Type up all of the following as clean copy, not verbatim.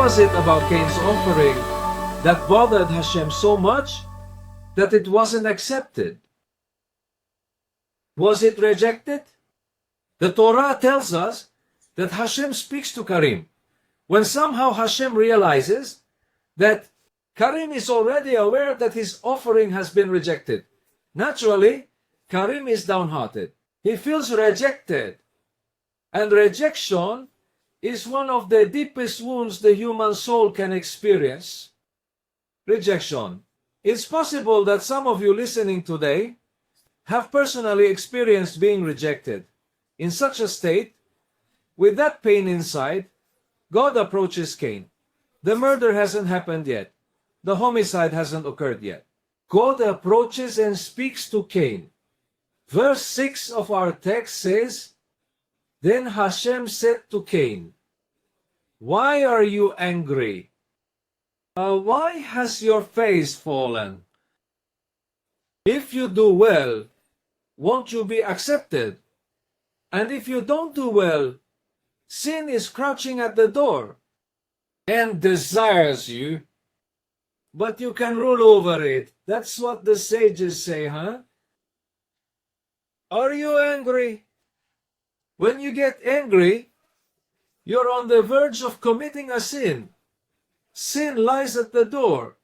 was it about Cain's offering that bothered Hashem so much that it wasn't accepted? Was it rejected? The Torah tells us that Hashem speaks to Karim when somehow Hashem realizes that Karim is already aware that his offering has been rejected. Naturally, Karim is downhearted. He feels rejected. And rejection is one of the deepest wounds the human soul can experience. Rejection. It's possible that some of you listening today have personally experienced being rejected. In such a state, with that pain inside, God approaches Cain. The murder hasn't happened yet. The homicide hasn't occurred yet. God approaches and speaks to Cain. Verse 6 of our text says, "Then Hashem said to Cain, 'Why are you angry? Why has your face fallen? If you do well, won't you be accepted? And if you don't do well, sin is crouching at the door and desires you, but you can rule over it.'" That's what the sages say, huh? Are you angry? When you get angry, you're on the verge of committing a sin. Sin lies at the door.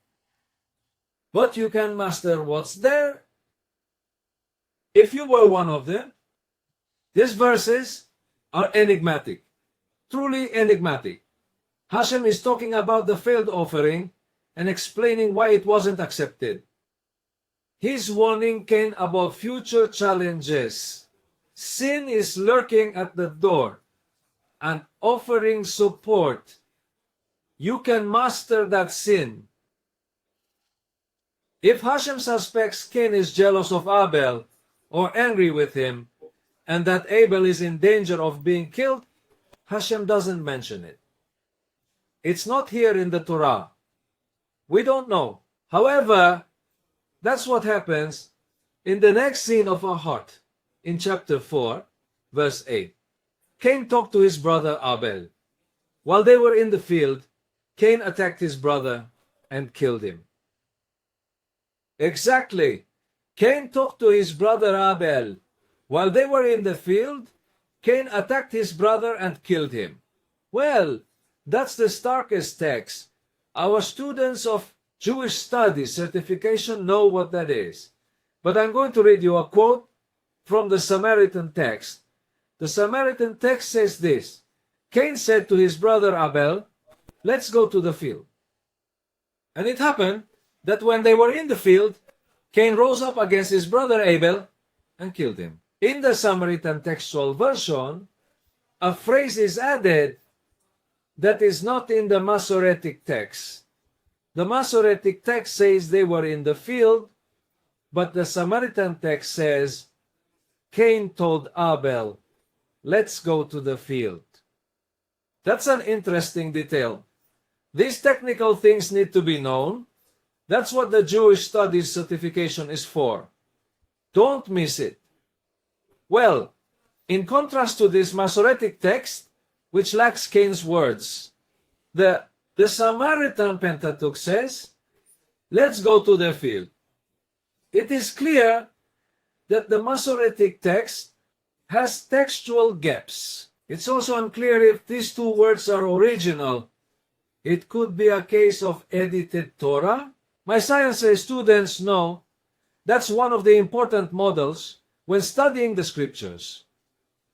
But you can master what's there. If you were one of them, these verses are enigmatic. Truly enigmatic. Hashem is talking about the failed offering and explaining why it wasn't accepted. He's warning Cain about future challenges. Sin is lurking at the door and offering support. You can master that sin. If Hashem suspects Cain is jealous of Abel or angry with him, and that Abel is in danger of being killed, Hashem doesn't mention it. It's not here in the Torah. We don't know. However, that's what happens in the next scene of our heart, in chapter 4, verse 8. Cain talked to his brother Abel. While they were in the field, Cain attacked his brother and killed him. Exactly. Cain talked to his brother Abel. While they were in the field, Cain attacked his brother and killed him. Well, that's the starkest text. Our students of Jewish Studies certification know what that is. But I'm going to read you a quote from the Samaritan text. The Samaritan text says this: Cain said to his brother Abel, "Let's go to the field." And it happened that when they were in the field, Cain rose up against his brother Abel and killed him. In the Samaritan textual version, a phrase is added that is not in the Masoretic text. The Masoretic text says they were in the field, but the Samaritan text says Cain told Abel, "Let's go to the field." That's an interesting detail. These technical things need to be known. That's what the Jewish Studies certification is for. Don't miss it. Well, in contrast to this Masoretic text, which lacks Cain's words, the Samaritan Pentateuch says, "Let's go to the field." It is clear that the Masoretic text has textual gaps. It's also unclear if these two words are original. It could be a case of edited Torah. My science students know that's one of the important models when studying the scriptures.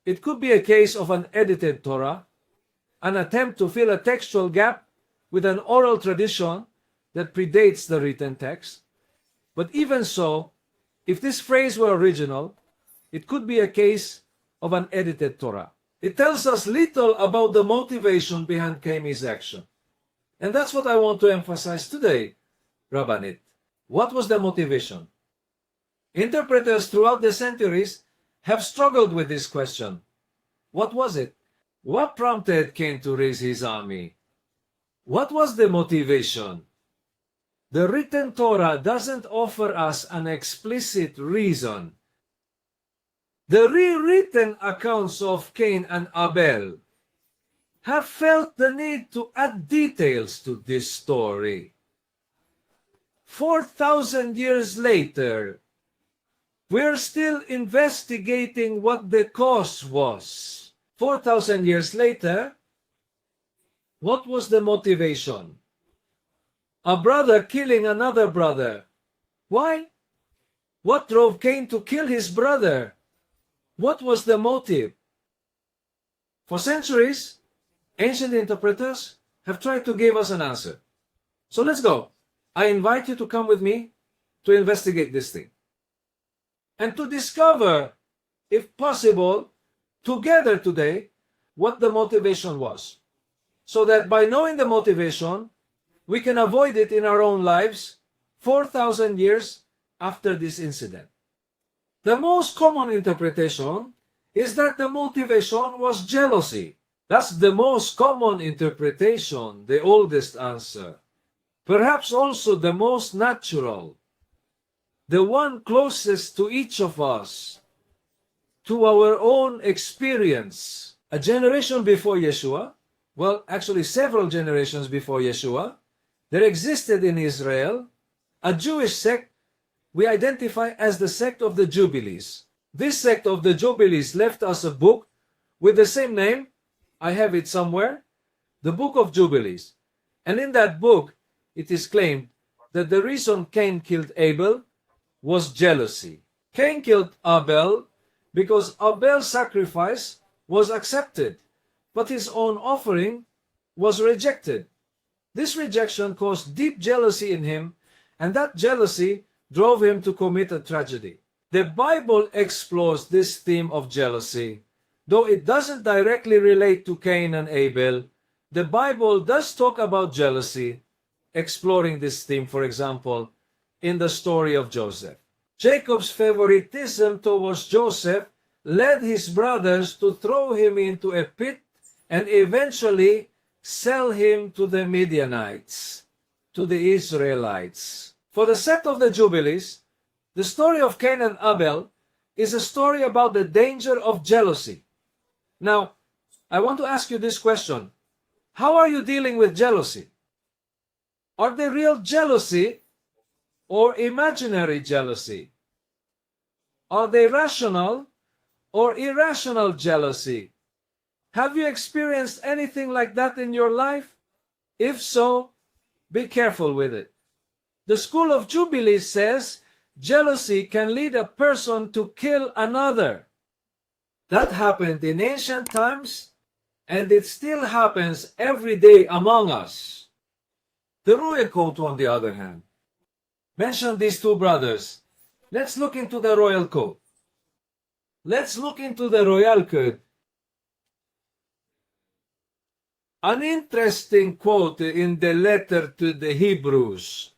It could be a case of an edited Torah, an attempt to fill a textual gap with an oral tradition that predates the written text. But even so, if this phrase were original, it could be a case of an edited Torah. It tells us little about the motivation behind Cain's action. And that's what I want to emphasize today, Rabbanit. What was the motivation? Interpreters throughout the centuries have struggled with this question. What was it? What prompted Cain to raise his army? What was the motivation? The written Torah doesn't offer us an explicit reason. The rewritten accounts of Cain and Abel have felt the need to add details to this story. 4,000 years later, we're still investigating what the cause was. 4,000 years later, what was the motivation? A brother killing another brother. Why? What drove Cain to kill his brother? What was the motive? For centuries, ancient interpreters have tried to give us an answer. So let's go. I invite you to come with me to investigate this thing and to discover, if possible, together today, what the motivation was. So that by knowing the motivation, we can avoid it in our own lives 4,000 years after this incident. The most common interpretation is that the motivation was jealousy. That's the most common interpretation, the oldest answer. Perhaps also the most natural, the one closest to each of us, to our own experience. A generation before Yeshua, well, actually several generations before Yeshua, there existed in Israel a Jewish sect we identify as the sect of the Jubilees. This sect of the Jubilees left us a book with the same name. I have it somewhere, the Book of Jubilees. And in that book, it is claimed that the reason Cain killed Abel was jealousy. Cain killed Abel because Abel's sacrifice was accepted, but his own offering was rejected. This rejection caused deep jealousy in him, and that jealousy drove him to commit a tragedy. The Bible explores this theme of jealousy. Though it doesn't directly relate to Cain and Abel, the Bible does talk about jealousy, exploring this theme, for example, in the story of Joseph. Jacob's favoritism towards Joseph led his brothers to throw him into a pit and eventually sell him to the Midianites, to the Israelites. For the sect of the Jubilees, the story of Cain and Abel is a story about the danger of jealousy. Now, I want to ask you this question. How are you dealing with jealousy? Are they real jealousy or imaginary jealousy? Are they rational or irrational jealousy? Have you experienced anything like that in your life? If so, be careful with it. The School of Jubilee says jealousy can lead a person to kill another. That happened in ancient times, and it still happens every day among us. The Royal Code, on the other hand, mentioned these two brothers. Let's look into the Royal Code. Let's look into the Royal Code. An interesting quote in the letter to the Hebrews,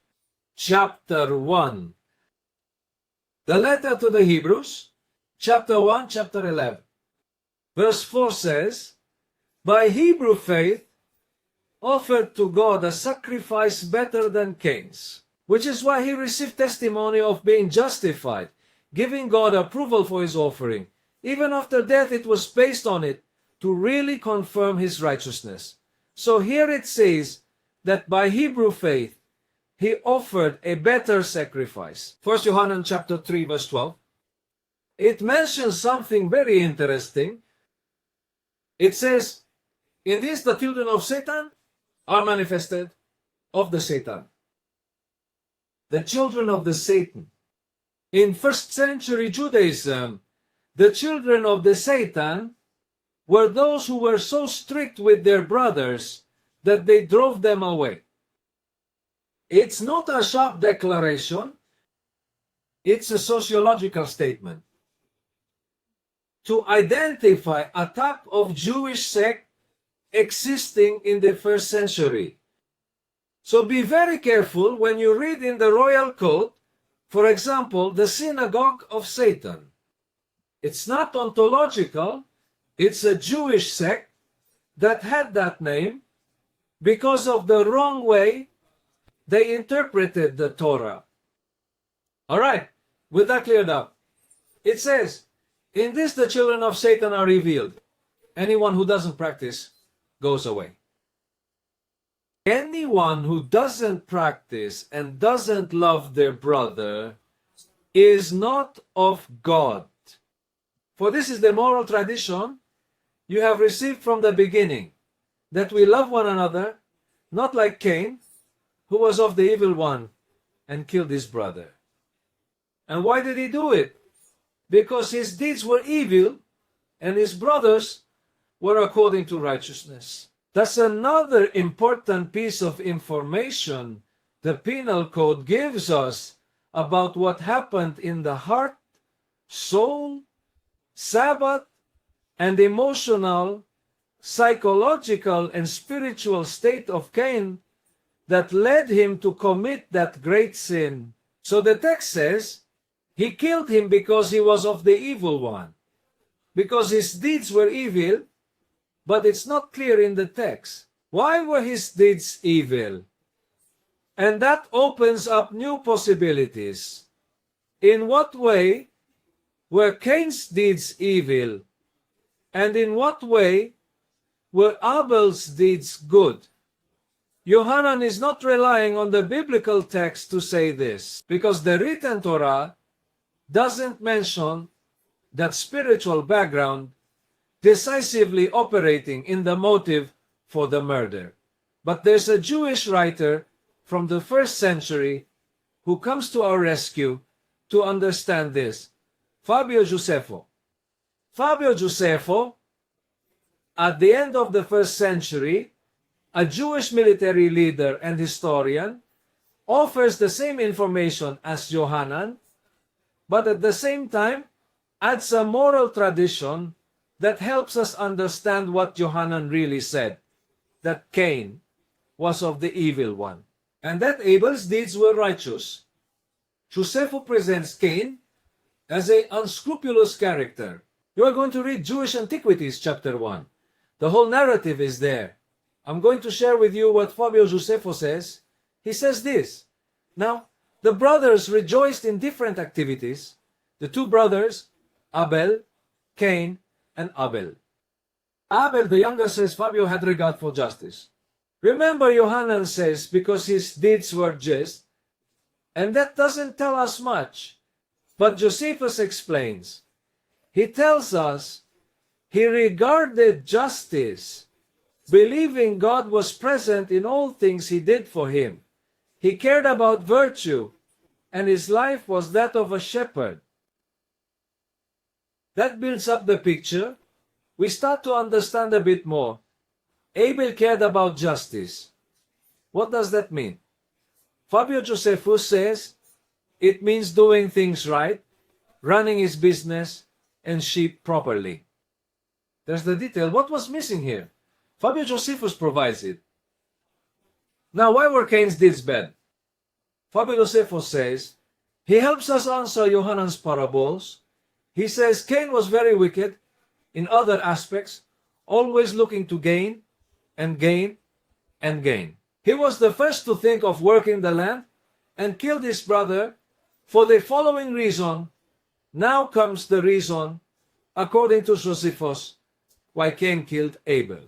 chapter 1. The letter to the Hebrews, chapter 1, chapter 11. Verse 4 says, by Hebrew faith, offered to God a sacrifice better than Cain's, which is why he received testimony of being justified, giving God approval for his offering. Even after death, it was based on it to really confirm his righteousness. So here it says that by Hebrew faith, he offered a better sacrifice. 1 John chapter 3, verse 12. It mentions something very interesting. It says, in this the children of Satan are manifested of the Satan. The children of the Satan. In first century Judaism, the children of the Satan were those who were so strict with their brothers that they drove them away. It's not a sharp declaration, it's a sociological statement to identify a type of Jewish sect existing in the first century. So be very careful when you read in the Royal Code, for example, the synagogue of Satan. It's not ontological, it's a Jewish sect that had that name because of the wrong way they interpreted the Torah. All right, with that cleared up, it says, in this the children of Satan are revealed. Anyone who doesn't practice goes away. Anyone who doesn't practice and doesn't love their brother is not of God. For this is the moral tradition you have received from the beginning, that we love one another, not like Cain, who was of the evil one and killed his brother. And why did he do it? Because his deeds were evil and his brothers were according to righteousness. That's another important piece of information the penal code gives us about what happened in the heart, soul, Sabbath, and emotional, psychological, and spiritual state of Cain that led him to commit that great sin. So the text says, he killed him because he was of the evil one, because his deeds were evil, but it's not clear in the text. Why were his deeds evil? And that opens up new possibilities. In what way were Cain's deeds evil? And in what way were Abel's deeds good? Yohanan is not relying on the biblical text to say this, because the written Torah doesn't mention that spiritual background decisively operating in the motive for the murder. But there's a Jewish writer from the 1st century who comes to our rescue to understand this. Fabio Josefo. Fabio Josefo, at the end of the 1st century, a Jewish military leader and historian, offers the same information as Yohanan, but at the same time adds a moral tradition that helps us understand what Yohanan really said, that Cain was of the evil one, and that Abel's deeds were righteous. Josepho presents Cain as an unscrupulous character. You are going to read Jewish Antiquities, chapter 1. The whole narrative is there. I'm going to share with you what Fabio Josefo says. He says this. Now, the brothers rejoiced in different activities. The two brothers, Abel, Cain, and Abel. Abel, the younger, says Fabio had regard for justice. Remember, Yohanan says, because his deeds were just, and that doesn't tell us much. But Josephus explains. He tells us he regarded justice, believing God was present in all things he did for him. He cared about virtue, and his life was that of a shepherd. That builds up the picture. We start to understand a bit more. Abel cared about justice. What does that mean? Fabio Josephus says it means doing things right, running his business and sheep properly. There's the detail. What was missing here? Fabio Josephus provides it. Now, why were Cain's deeds bad? Fabio Josephus says he helps us answer Yohanan's parables. He says Cain was very wicked in other aspects, always looking to gain and gain and gain. He was the first to think of working the land and killed his brother for the following reason. Now comes the reason, according to Josephus, why Cain killed Abel.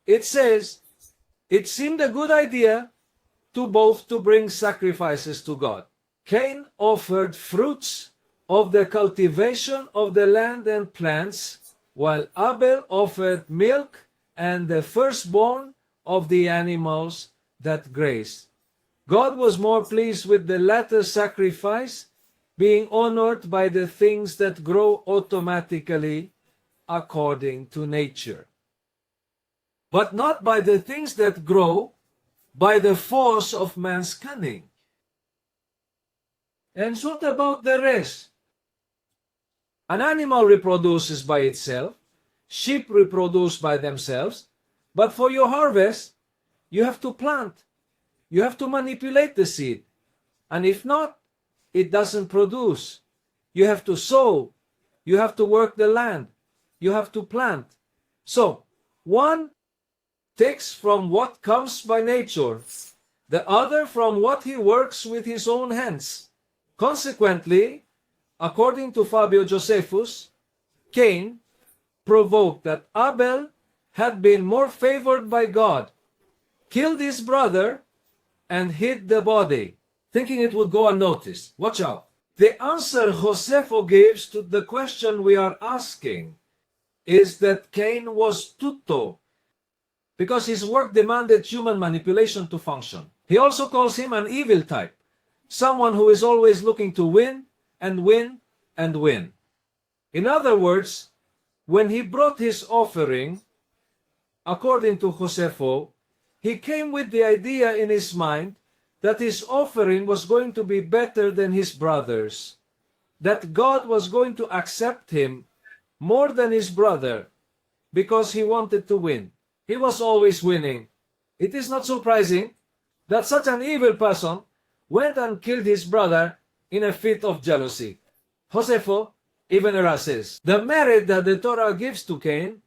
It says, it seemed a good idea to both to bring sacrifices to God. Cain offered fruits of the cultivation of the land and plants, while Abel offered milk and the firstborn of the animals that graze. God was more pleased with the latter sacrifice, being honored by the things that grow automatically according to nature, but not by the things that grow by the force of man's cunning. And what about the rest? An animal reproduces by itself, sheep reproduce by themselves, but for your harvest, you have to plant. You have to manipulate the seed. And if not, it doesn't produce. You have to sow. You have to work the land. You have to plant. So, one takes from what comes by nature, the other from what he works with his own hands. Consequently, according to Fabio Josephus, Cain provoked that Abel had been more favored by God, killed his brother, and hid the body, thinking it would go unnoticed. Watch out. The answer Josepho gives to the question we are asking is that Cain was tutto, because his work demanded human manipulation to function. He also calls him an evil type, someone who is always looking to win and win and win. In other words, when he brought his offering, according to Josepho, he came with the idea in his mind that his offering was going to be better than his brother's, that God was going to accept him more than his brother because he wanted to win. He was always winning. It is not surprising that such an evil person went and killed his brother in a fit of jealousy. Josepho even erases the merit that the Torah gives to Cain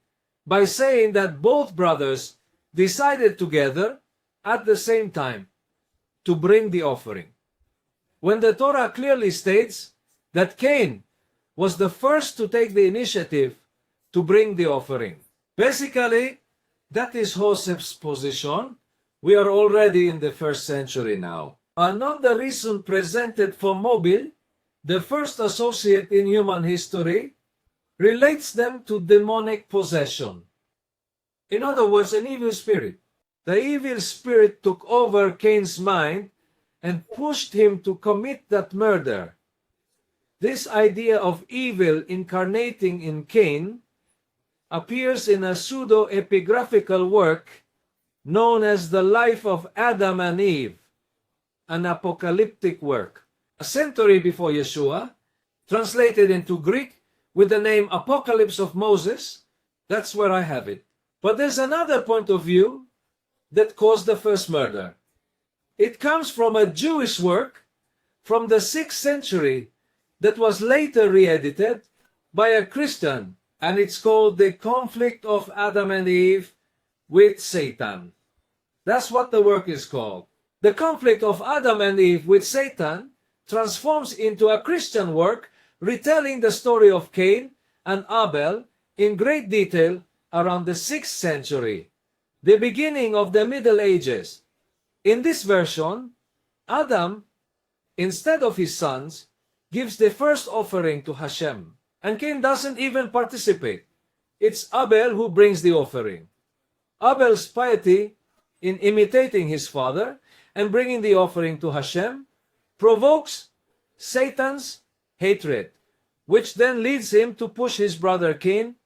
by saying that both brothers decided together at the same time to bring the offering, when the Torah clearly states that Cain was the first to take the initiative to bring the offering. Basically, that is Joseph's position. We are already in the 1st century now. Another reason presented for Mobile, the first associate in human history, relates them to demonic possession. In other words, an evil spirit. The evil spirit took over Cain's mind and pushed him to commit that murder. This idea of evil incarnating in Cain appears in a pseudo-epigraphical work known as The Life of Adam and Eve, an apocalyptic work. A century before Yeshua, translated into Greek with the name Apocalypse of Moses. That's where I have it. But there's another point of view that caused the first murder. It comes from a Jewish work from the 6th century that was later re-edited by a Christian, and it's called The Conflict of Adam and Eve with Satan. That's what the work is called. The conflict of Adam and Eve with Satan transforms into a Christian work retelling the story of Cain and Abel in great detail around the 6th century, the beginning of the Middle Ages. In this version, Adam, instead of his sons, gives the first offering to Hashem, and Cain doesn't even participate. It's Abel who brings the offering. Abel's piety in imitating his father and bringing the offering to Hashem provokes Satan's hatred, which then leads him to push his brother Cain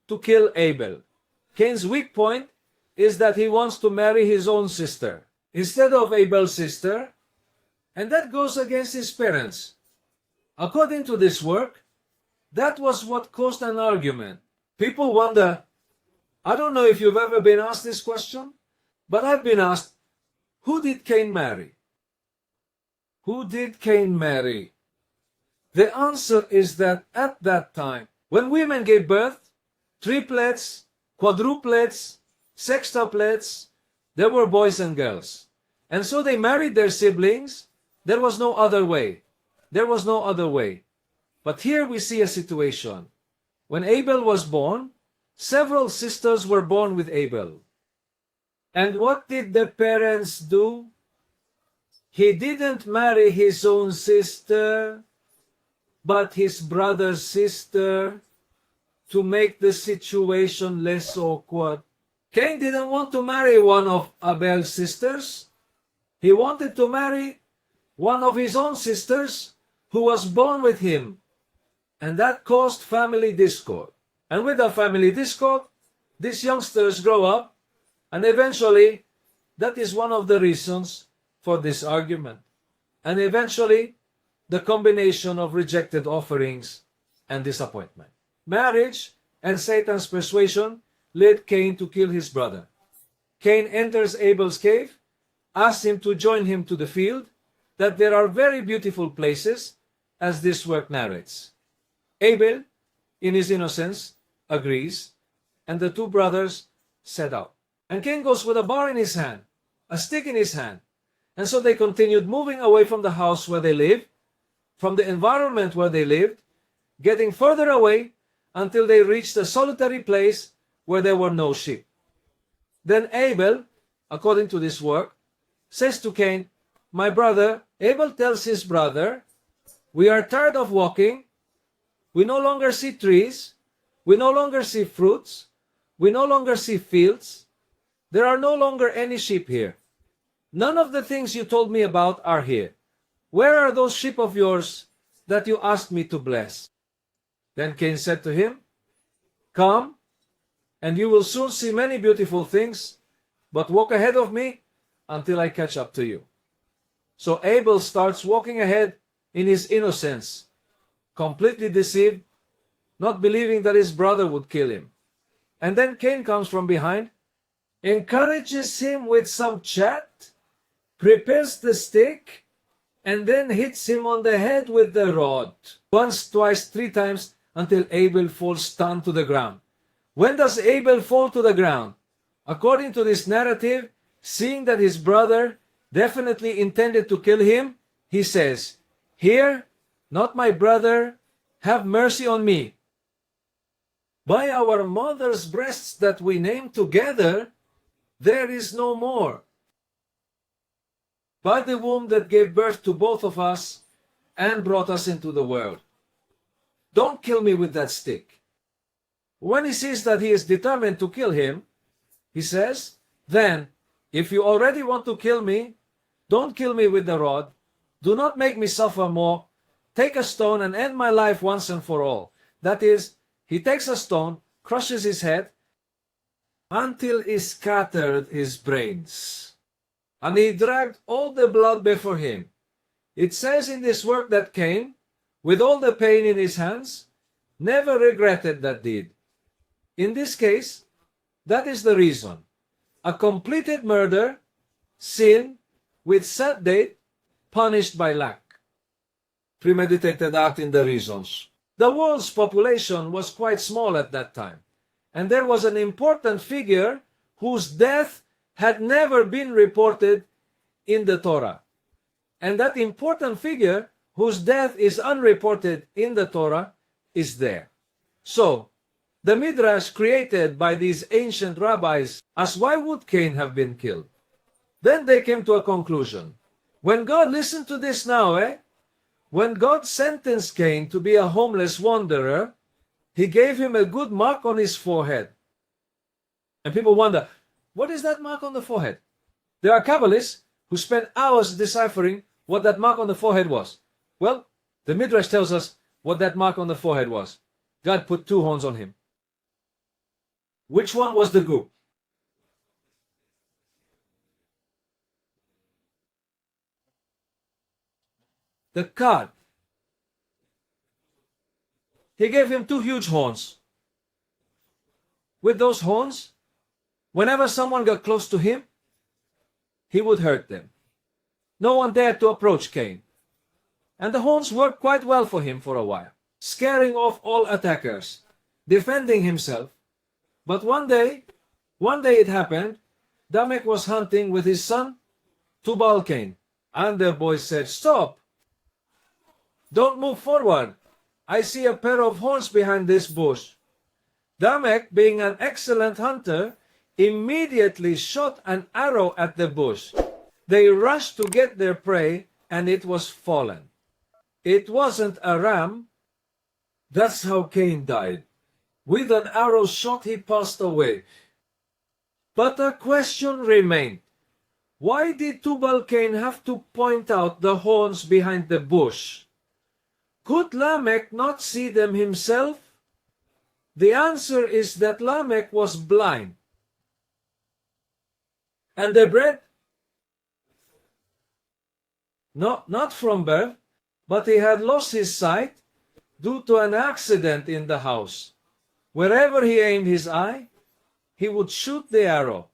to kill Abel. Cain's weak point is that he wants to marry his own sister instead of Abel's sister, and that goes against his parents. According to this work, that was what caused an argument. People wonder, I don't know if you've ever been asked this question, but I've been asked, who did Cain marry? Who did Cain marry? The answer is that at that time, when women gave birth, triplets, quadruplets, sextuplets, there were boys and girls. And so they married their siblings. There was no other way. There was no other way. But here we see a situation. When Abel was born, several sisters were born with Abel. And what did the parents do? He didn't marry his own sister, but his brother's sister, to make the situation less awkward. Cain didn't want to marry one of Abel's sisters. He wanted to marry one of his own sisters who was born with him. And that caused family discord. And with the family discord, these youngsters grow up, and eventually, that is one of the reasons for this argument. And eventually, the combination of rejected offerings and disappointment. Marriage and Satan's persuasion led Cain to kill his brother. Cain enters Abel's cave, asks him to join him to the field, that there are very beautiful places, as this work narrates. Abel, in his innocence, agrees, and the two brothers set out. And Cain goes with a bar in his hand, a stick in his hand. And so they continued moving away from the house where they lived, from the environment where they lived, getting further away until they reached a solitary place where there were no sheep. Then Abel, according to this work, says to Cain, "My brother," Abel tells his brother, "we are tired of walking. We no longer see trees. We no longer see fruits. We no longer see fields. There are no longer any sheep here. None of the things you told me about are here. Where are those sheep of yours that you asked me to bless?" Then Cain said to him, "Come, and you will soon see many beautiful things, but walk ahead of me until I catch up to you." So Abel starts walking ahead in his innocence, completely deceived, not believing that his brother would kill him. And then Cain comes from behind, encourages him with some chat, prepares the stick, and then hits him on the head with the rod. Once, twice, 3 times, until Abel falls stunned to the ground. When does Abel fall to the ground? According to this narrative, seeing that his brother definitely intended to kill him, he says, "Here, not my brother, have mercy on me. By our mother's breasts that we named together, there is no more. By the womb that gave birth to both of us and brought us into the world. Don't kill me with that stick." When he sees that he is determined to kill him, he says, "Then, if you already want to kill me, don't kill me with the rod. Do not make me suffer more. Take a stone and end my life once and for all." That is, he takes a stone, crushes his head, until he scattered his brains. And he dragged all the blood before him. It says in this work that Cain, with all the pain in his hands, never regretted that deed. In this case, that is the reason. A completed murder, sin, with set date, punished by lack. Premeditated act in the reasons. The world's population was quite small at that time, and there was an important figure whose death had never been reported in the Torah. And that important figure, whose death is unreported in the Torah, is there. So, the Midrash created by these ancient rabbis as why would Cain have been killed? Then they came to a conclusion. When God listened to this now, when God sentenced Cain to be a homeless wanderer, he gave him a good mark on his forehead. And people wonder, what is that mark on the forehead? There are Kabbalists who spend hours deciphering what that mark on the forehead was. Well, the Midrash tells us what that mark on the forehead was. God put 2 horns on him. Which one was the group? The card. He gave him 2 huge horns. With those horns, whenever someone got close to him, he would hurt them. No one dared to approach Cain. And the horns worked quite well for him for a while, scaring off all attackers, defending himself. But one day it happened, Lamech was hunting with his son, Tubal Cain. And the boy said, "Stop! Don't move forward. I see a pair of horns behind this bush." Lamech, being an excellent hunter, immediately shot an arrow at the bush. They rushed to get their prey, and it was fallen. It wasn't a ram. That's how Cain died. With an arrow shot, he passed away. But a question remained. Why did Tubal Cain have to point out the horns behind the bush? Could Lamech not see them himself? The answer is that Lamech was blind. And the bred? No, not from birth, but he had lost his sight due to an accident in the house. Wherever he aimed his eye, he would shoot the arrow.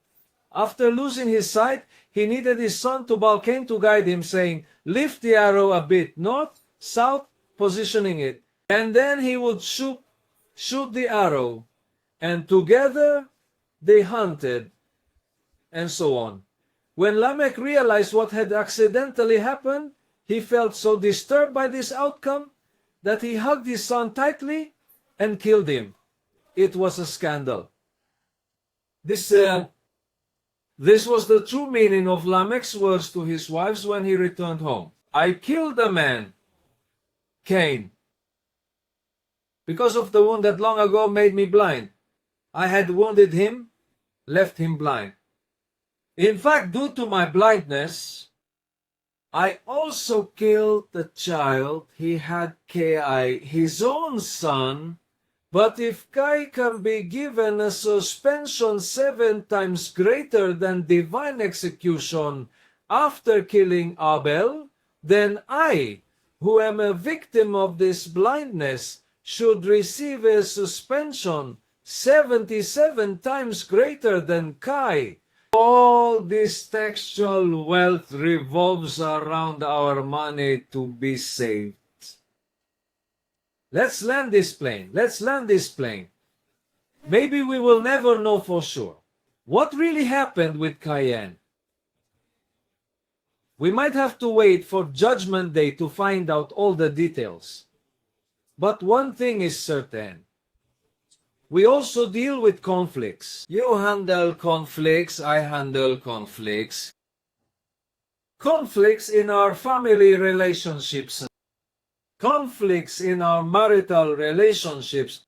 After losing his sight, he needed his son Tubal Cain to guide him, saying, "Lift the arrow a bit north, south," positioning it. And then he would shoot the arrow. And together they hunted, and so on. When Lamech realized what had accidentally happened, he felt so disturbed by this outcome that he hugged his son tightly and killed him. It was a scandal. This, uh, this was the true meaning of Lamech's words to his wives when he returned home. I killed a man, Cain, because of the wound that long ago made me blind. I had wounded him, left him blind. In fact, due to my blindness, I also killed the child he had, Kai, his own son. But if Kai can be given a suspension 7 times greater than divine execution after killing Abel, then I, who am a victim of this blindness, should receive a suspension 77 times greater than Kai. All this textual wealth revolves around our money to be saved. Let's land this plane. Maybe we will never know for sure what really happened with Cain. We might have to wait for Judgment Day to find out all the details. But one thing is certain. We also deal with conflicts. You handle conflicts, I handle conflicts. Conflicts in our family relationships. Conflicts in our marital relationships.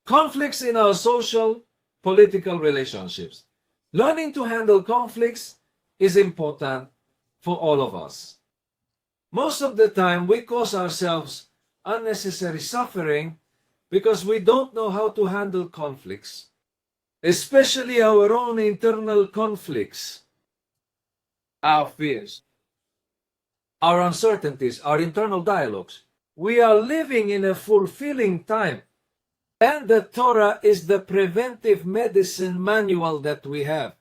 Conflicts in our social, political relationships. Learning to handle conflicts is important for all of us. Most of the time, we cause ourselves unnecessary suffering because we don't know how to handle conflicts, especially our own internal conflicts, our fears, our uncertainties, our internal dialogues. We are living in a fulfilling time, and the Torah is the preventive medicine manual that we have.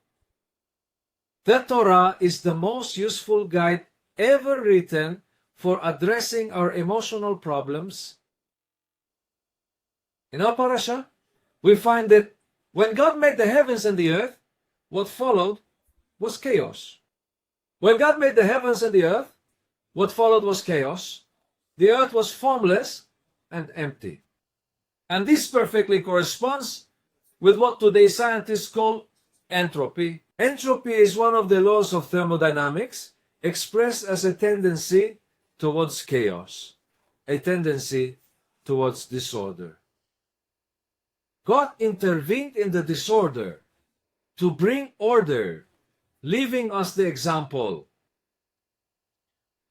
The Torah is the most useful guide ever written for addressing our emotional problems. In our parasha, we find that when God made the heavens and the earth, what followed was chaos. When God made the heavens and the earth, what followed was chaos. The earth was formless and empty. And this perfectly corresponds with what today scientists call entropy. Entropy is one of the laws of thermodynamics expressed as a tendency towards chaos, a tendency towards disorder. God intervened in the disorder to bring order, leaving us the example.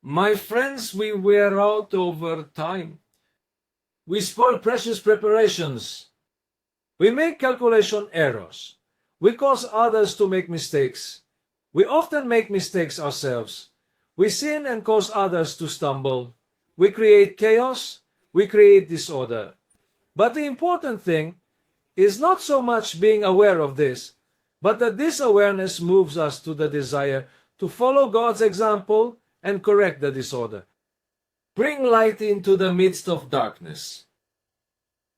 My friends, we wear out over time. We spoil precious preparations. We make calculation errors. We cause others to make mistakes. We often make mistakes ourselves. We sin and cause others to stumble. We create chaos. We create disorder. But the important thing is not so much being aware of this, but that this awareness moves us to the desire to follow God's example and correct the disorder. Bring light into the midst of darkness.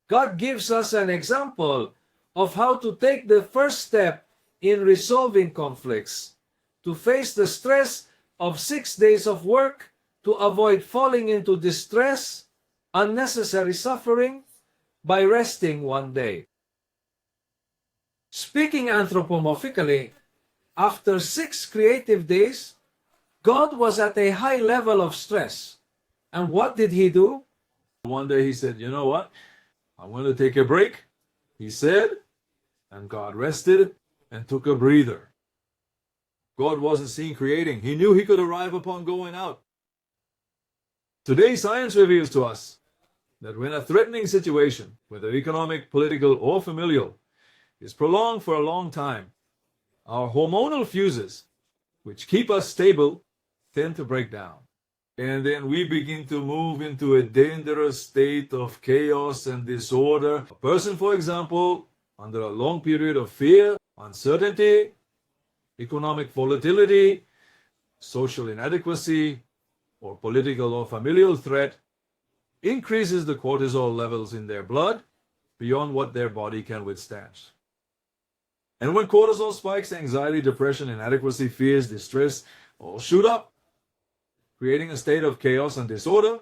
God gives us an example of how to take the first step in resolving conflicts, to face the stress of 6 days of work, to avoid falling into distress, unnecessary suffering, by resting one day. Speaking anthropomorphically, after 6 creative days, God was at a high level of stress. And what did he do? One day he said, you know what? I'm going to take a break, he said, and God rested and took a breather. God wasn't seen creating. He knew he could arrive upon going out. Today, science reveals to us that when a threatening situation, whether economic, political, or familial, is prolonged for a long time, our hormonal fuses, which keep us stable, tend to break down. And then we begin to move into a dangerous state of chaos and disorder. A person, for example, under a long period of fear, uncertainty, economic volatility, social inadequacy, or political or familial threat, increases the cortisol levels in their blood beyond what their body can withstand. And when cortisol spikes, anxiety, depression, inadequacy, fears, distress all shoot up, creating a state of chaos and disorder.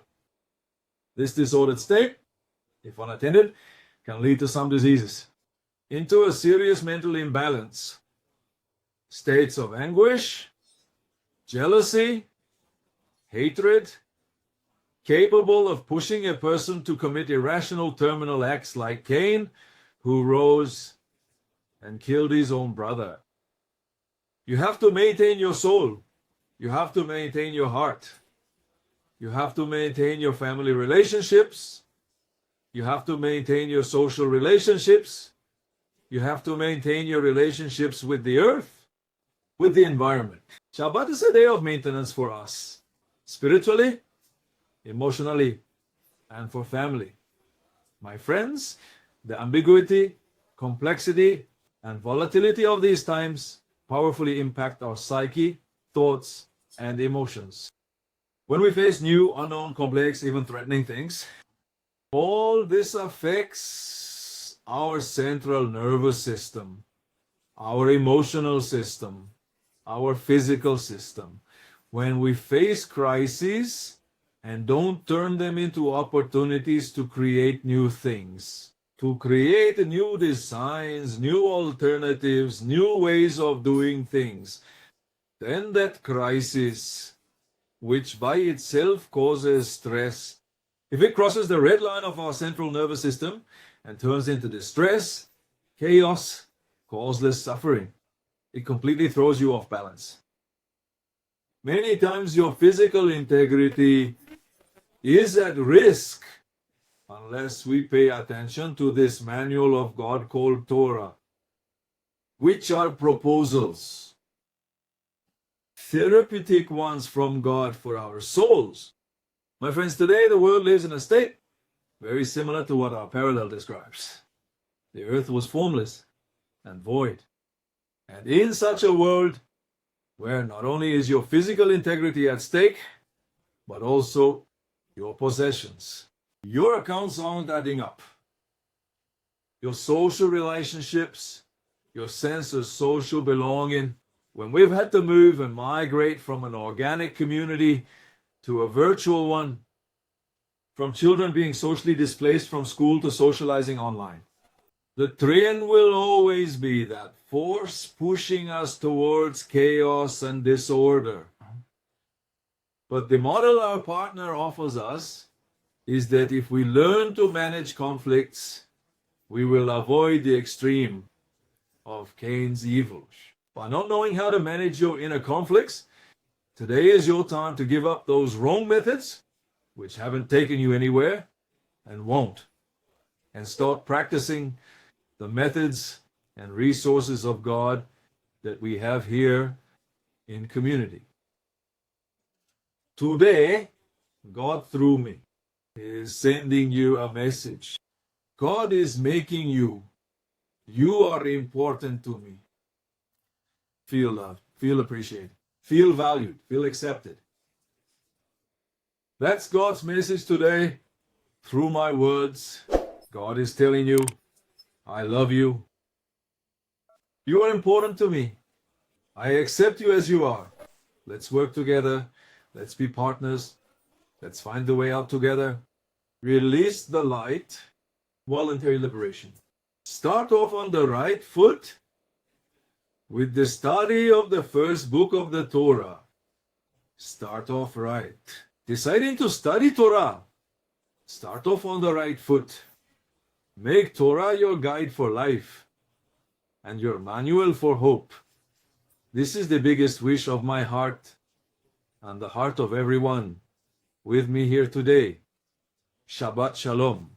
This disordered state, if unattended, can lead to some diseases. into a serious mental imbalance. States of anguish, jealousy, hatred, capable of pushing a person to commit irrational terminal acts like Cain, who rose and killed his own brother. You have to maintain your soul. You have to maintain your heart. You have to maintain your family relationships. You have to maintain your social relationships. You have to maintain your relationships with the earth, with the environment. Shabbat is a day of maintenance for us, spiritually, emotionally, and for family. My friends, the ambiguity, complexity, and volatility of these times powerfully impact our psyche, thoughts, and emotions. When we face new, unknown, complex, even threatening things, all this affects our central nervous system, our emotional system, our physical system. When we face crises and don't turn them into opportunities to create new things, to create new designs, new alternatives, new ways of doing things, then that crisis, which by itself causes stress, if it crosses the red line of our central nervous system and turns into distress, chaos, causeless suffering, it completely throws you off balance. Many times your physical integrity is at risk unless we pay attention to this manual of God called Torah, which are proposals, therapeutic ones from God for our souls. My friends, today the world lives in a state very similar to what our parallel describes. The earth was formless and void. And in such a world, where not only is your physical integrity at stake, but also your possessions. Your accounts aren't adding up. Your social relationships, your sense of social belonging. When we've had to move and migrate from an organic community to a virtual one, from children being socially displaced from school to socializing online, the trend will always be that force pushing us towards chaos and disorder. But the model our partner offers us is that if we learn to manage conflicts, we will avoid the extreme of Cain's evil. By not knowing how to manage your inner conflicts, today is your time to give up those wrong methods, which haven't taken you anywhere and won't, and start practicing the methods and resources of God that we have here in community. Today, God through me is sending you a message. God is making you. You are important to me. Feel loved, feel appreciated, feel valued, feel accepted. That's God's message today through my words. God is telling you, I love you. You are important to me. I accept you as you are. Let's work together. Let's be partners. Let's find the way out together. Release the light. Voluntary liberation. Start off on the right foot with the study of the first book of the Torah. Start off right. Deciding to study Torah. Start off on the right foot. Make Torah your guide for life and your manual for hope. This is the biggest wish of my heart and the heart of everyone with me here today. Shabbat Shalom.